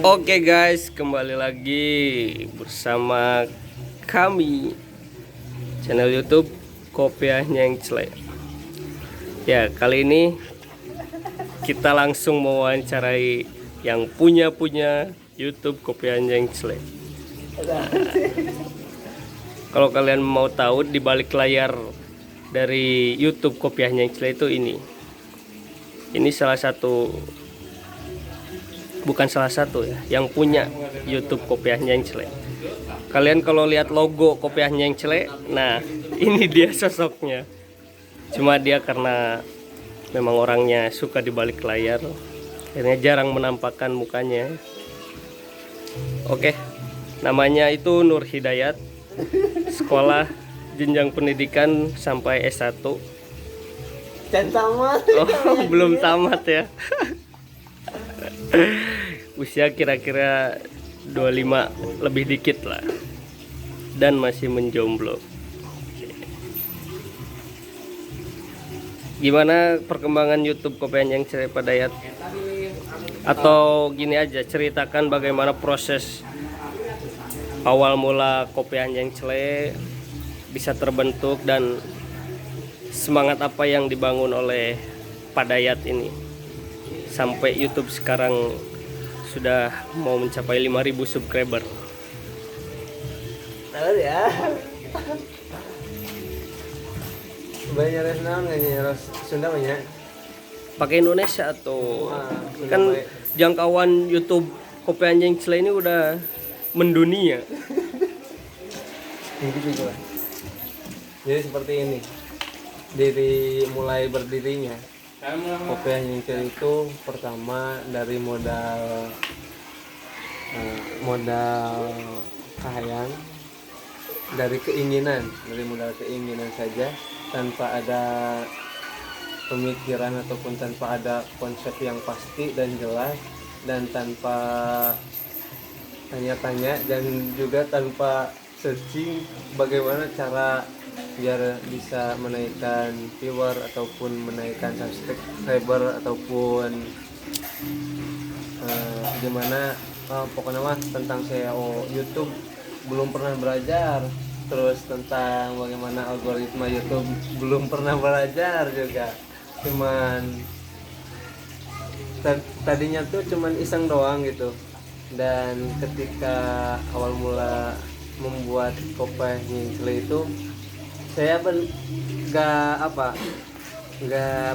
Oke guys, kembali lagi bersama kami channel YouTube Kopiah Nyengsle. Ya, kali ini kita langsung mewawancarai yang punya YouTube Kopiah Nyengsle. Kalau kalian mau tahu, di balik layar dari YouTube Kopiah Nyengsle itu ini salah satu, bukan salah satu ya, yang punya YouTube Kopiah Nyengsle. Kalian kalau lihat logo Kopiah Nyengsle, nah ini dia sosoknya. Cuma dia karena memang orangnya suka di balik layar, akhirnya jarang menampakkan mukanya. Oke, namanya itu Nur Hidayat, sekolah jenjang pendidikan sampai S1. Dan tamat. Oh, belum tamat ya. Usia kira-kira 25 lebih dikit lah. Dan masih menjomblo. Gimana perkembangan YouTube Kopiah Nyengsle Pak Dayat? Atau gini aja, ceritakan bagaimana proses awal mula Kopiah Nyengsle bisa terbentuk dan semangat apa yang dibangun oleh Pak Dayat ini sampai YouTube sekarang sudah mau mencapai 5.000 subscriber. Tahu ya. Banyak res naon res Sunda banyak. Pakai Indonesia atau Sunda kan baik. jangkauan YouTube Kopiah Nyengsle ini udah mendunia. Ini juga. Jadi seperti ini. Mulai berdirinya Kopiah Nyengsle itu pertama dari modal kahayang, dari modal keinginan saja, tanpa ada pemikiran ataupun tanpa ada konsep yang pasti dan jelas, dan tanpa tanya-tanya, dan juga tanpa searching bagaimana cara biar bisa menaikkan viewer ataupun menaikkan subscriber ataupun gimana, pokoknya mah tentang SEO YouTube belum pernah belajar. Terus tentang bagaimana algoritma YouTube belum pernah belajar juga. Cuman tadinya tuh cuman iseng doang gitu. Dan ketika awal mula membuat Kopiah Nyengsle itu, saya nggak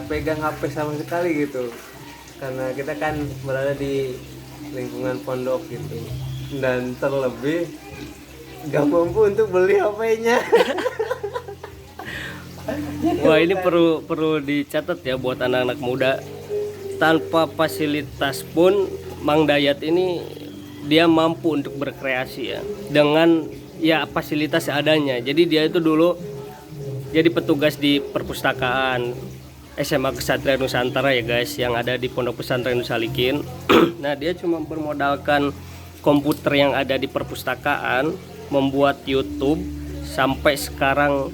pegang HP sama sekali gitu, karena kita kan berada di lingkungan pondok gitu, dan terlebih nggak mampu untuk beli HP-nya. Wah, ini perlu dicatat ya buat anak-anak muda. Tanpa fasilitas pun Mang Dayat ini dia mampu untuk berkreasi ya, dengan ya fasilitas adanya. Jadi dia itu dulu jadi petugas di perpustakaan SMA Kesatria Nusantara ya guys, yang ada di Pondok Pesantren Nusalikin. Nah, dia cuma bermodalkan komputer yang ada di perpustakaan, membuat YouTube sampai sekarang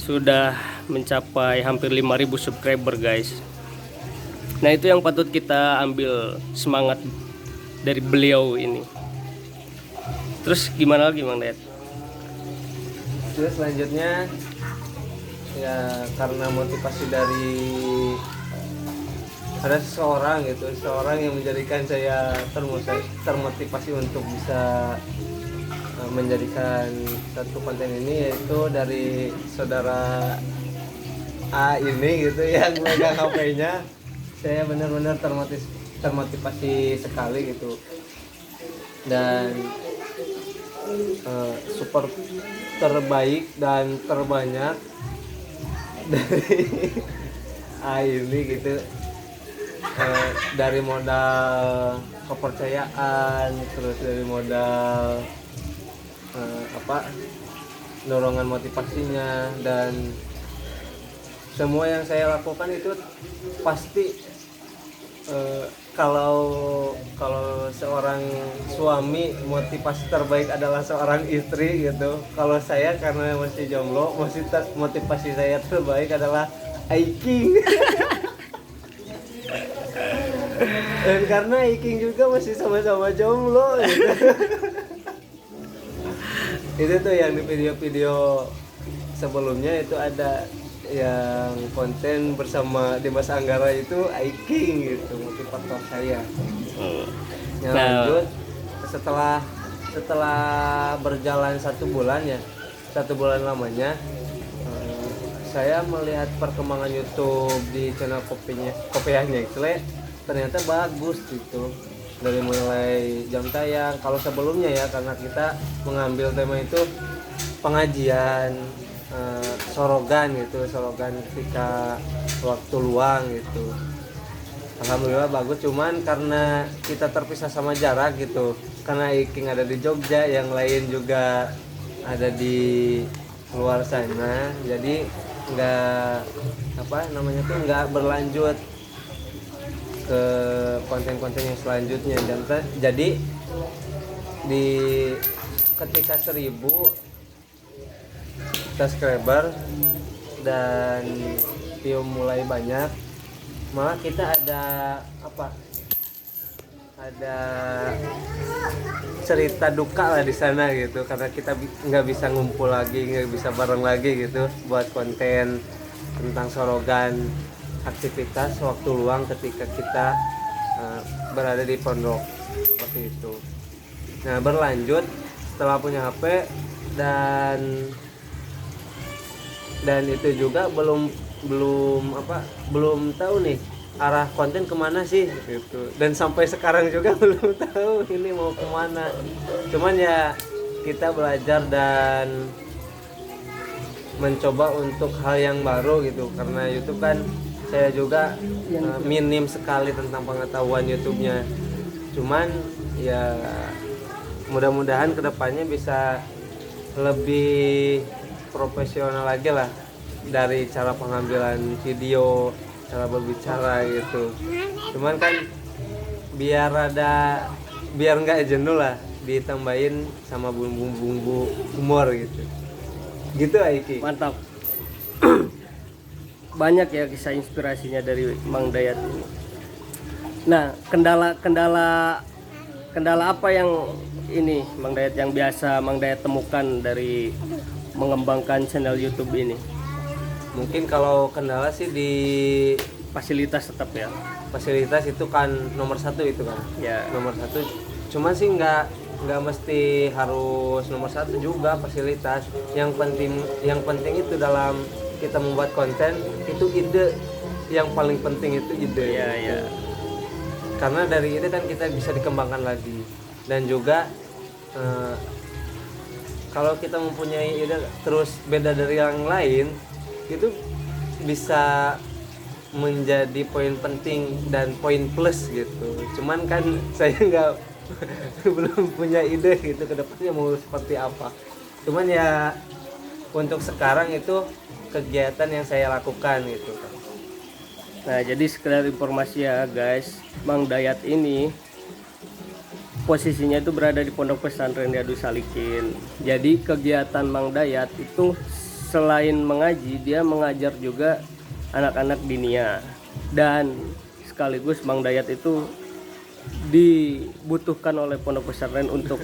sudah mencapai hampir 5.000 subscriber guys. Nah, itu yang patut kita ambil semangat dari beliau ini. Terus gimana lagi Mang Dayat? Terus selanjutnya ya karena motivasi dari ada seseorang yang menjadikan saya termotivasi untuk bisa menjadikan satu konten ini, yaitu dari saudara A ini gitu yang megang HP-nya. Saya benar-benar termotivasi sekali gitu, dan support terbaik dan terbanyak dari A ini gitu, dari modal kepercayaan, terus dari modal dorongan motivasinya, dan semua yang saya lakukan itu pasti kalau seorang suami motivasi terbaik adalah seorang istri gitu. Kalau saya karena masih jomblo, motivasi saya terbaik adalah hiking. Dan karena Iking juga masih sama-sama jomblo gitu. Itu tuh yang di video-video sebelumnya itu ada yang konten bersama Dimas Anggara itu Iking gitu, motivator saya. Yang Nah. lanjut setelah berjalan 1 bulan ya, 1 bulan lamanya saya melihat perkembangan YouTube di channel Kopiahnya Ikle ternyata bagus gitu. Dari mulai jam tayang, kalau sebelumnya ya karena kita mengambil tema itu pengajian, sorogan ketika waktu luang gitu. Alhamdulillah bagus, cuman karena kita terpisah sama jarak gitu, karena Iking ada di Jogja, yang lain juga ada di luar sana, jadi nggak berlanjut ke konten-konten yang selanjutnya. Dan jadi di ketika 1000 subscriber dan view mulai banyak, malah kita ada cerita duka lah di sana gitu, karena kita nggak bisa ngumpul lagi, nggak bisa bareng lagi gitu buat konten tentang sorogan aktivitas waktu luang ketika kita berada di pondok seperti itu. Nah, berlanjut setelah punya HP dan itu juga belum tahu nih arah konten kemana sih gitu, dan sampai sekarang juga belum tahu ini mau kemana. Cuman ya kita belajar dan mencoba untuk hal yang baru gitu, karena YouTube kan saya juga minim sekali tentang pengetahuan YouTube-nya. Cuman ya mudah-mudahan kedepannya bisa lebih profesional lagi lah, dari cara pengambilan video, cara berbicara gitu. Cuman kan biar nggak jenuh lah, ditambahin sama bumbu-bumbu humor gitu Aiki. Mantap. Banyak ya kisah inspirasinya dari Mang Dayat ini. Nah, kendala apa yang ini Mang Dayat yang biasa Mang Dayat temukan dari mengembangkan channel YouTube ini? Mungkin kalau kendala sih di Fasilitas tetap ya. fasilitas itu kan nomor 1 itu kan. Ya. Nomor 1. Cuman sih nggak mesti harus nomor 1 juga fasilitas. Yang penting itu dalam kita membuat konten itu ide. Yang paling penting itu ide. Iya, iya. Karena dari ide kan kita bisa dikembangkan lagi. Dan juga kalau kita mempunyai ide terus beda dari yang lain, itu bisa menjadi poin penting dan poin plus gitu. Cuman kan saya nggak belum punya ide gitu ke depannya mau seperti apa. Cuman ya untuk sekarang itu kegiatan yang saya lakukan gitu. Nah, jadi sekedar informasi ya guys, Mang Dayat ini posisinya itu berada di Pondok Pesantren Riyadus Salikin. Jadi kegiatan Mang Dayat itu selain mengaji, dia mengajar juga anak-anak dinia. Dan sekaligus Mang Dayat itu dibutuhkan oleh Pondok Pesantren untuk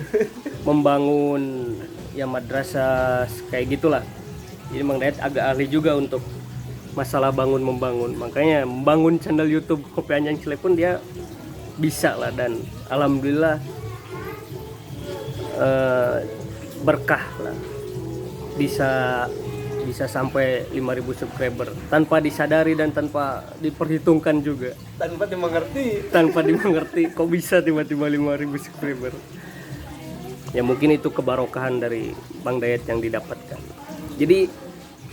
membangun ya madrasah kayak gitulah. Jadi Mang Dayat agak ahli juga untuk masalah bangun membangun. Makanya membangun channel YouTube Kopiahnya Ikle pun dia bisa lah, dan alhamdulillah berkah lah, bisa sampai 5.000 subscriber tanpa disadari dan tanpa diperhitungkan juga, Tanpa dimengerti kok bisa tiba-tiba 5.000 subscriber. Ya mungkin itu kebarokahan dari Mang Dayat yang didapatkan. Jadi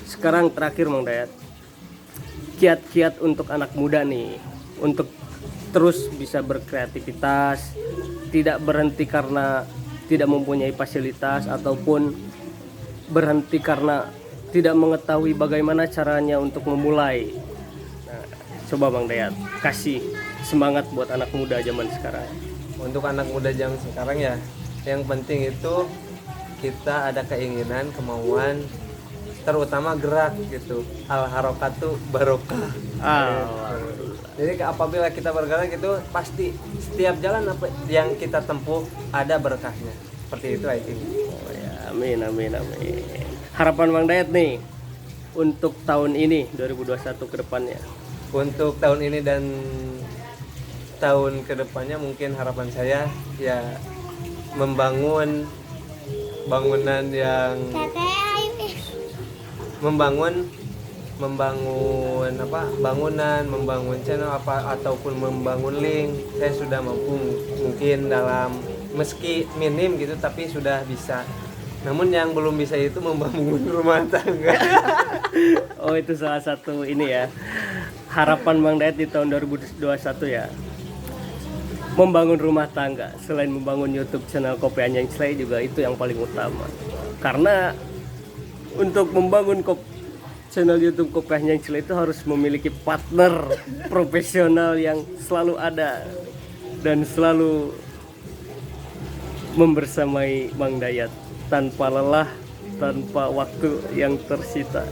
sekarang terakhir Mang Dayat, kiat-kiat untuk anak muda nih untuk terus bisa berkreativitas, tidak berhenti karena tidak mempunyai fasilitas ataupun berhenti karena tidak mengetahui bagaimana caranya untuk memulai. Nah, coba Mang Dayat kasih semangat buat anak muda zaman sekarang. Untuk anak muda zaman sekarang ya, yang penting itu kita ada keinginan, kemauan, terutama gerak gitu. Al harokatu barokah. Jadi apabila kita bergerak itu pasti setiap jalan apa yang kita tempuh ada berkahnya. Seperti itu I think. Oh ya, amin amin amin. Harapan Mang Dayat nih untuk tahun ini 2021 ke depannya. Untuk tahun ini dan tahun kedepannya mungkin harapan saya ya membangun bangunan yang membangun apa bangunan, membangun channel apa ataupun membangun link. Saya sudah mampu mungkin dalam meski minim gitu tapi sudah bisa. Namun yang belum bisa itu membangun rumah tangga. Oh itu salah satu ini ya harapan Mang Dayat di tahun 2021 ya, membangun rumah tangga. Selain membangun YouTube channel Kopi Anjing Slay juga itu yang paling utama. Karena untuk membangun channel YouTube Kopi Anjing Slay itu harus memiliki partner profesional yang selalu ada dan selalu membersamai Mang Dayat tanpa lelah, tanpa waktu yang tersita.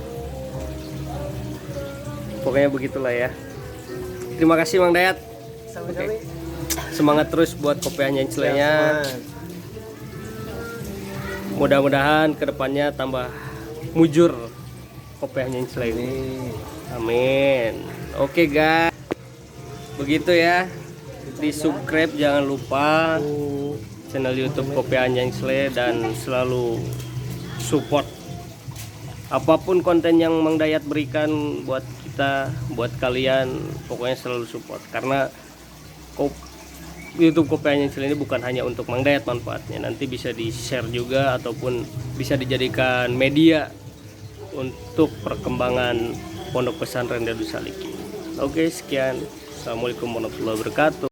Pokoknya begitulah ya. Terima kasih Mang Dayat. Sama-sama. Semangat terus buat Kopi Anjing Slay-nya. Mudah-mudahan kedepannya tambah mujur Kopi Anjing Slay ini. Amin. Oke guys, begitu ya. Di subscribe jangan lupa channel YouTube Kopi Anjing Slay dan selalu support apapun konten yang Mang Dayat berikan buat kita, buat kalian. Pokoknya selalu support karena YouTube Kopi Anjing Slay ini bukan hanya untuk Mang Dayat manfaatnya, nanti bisa di share juga ataupun bisa dijadikan media untuk perkembangan Pondok Pesantren Darus Salikin. Oke, sekian. Assalamualaikum warahmatullahi wabarakatuh.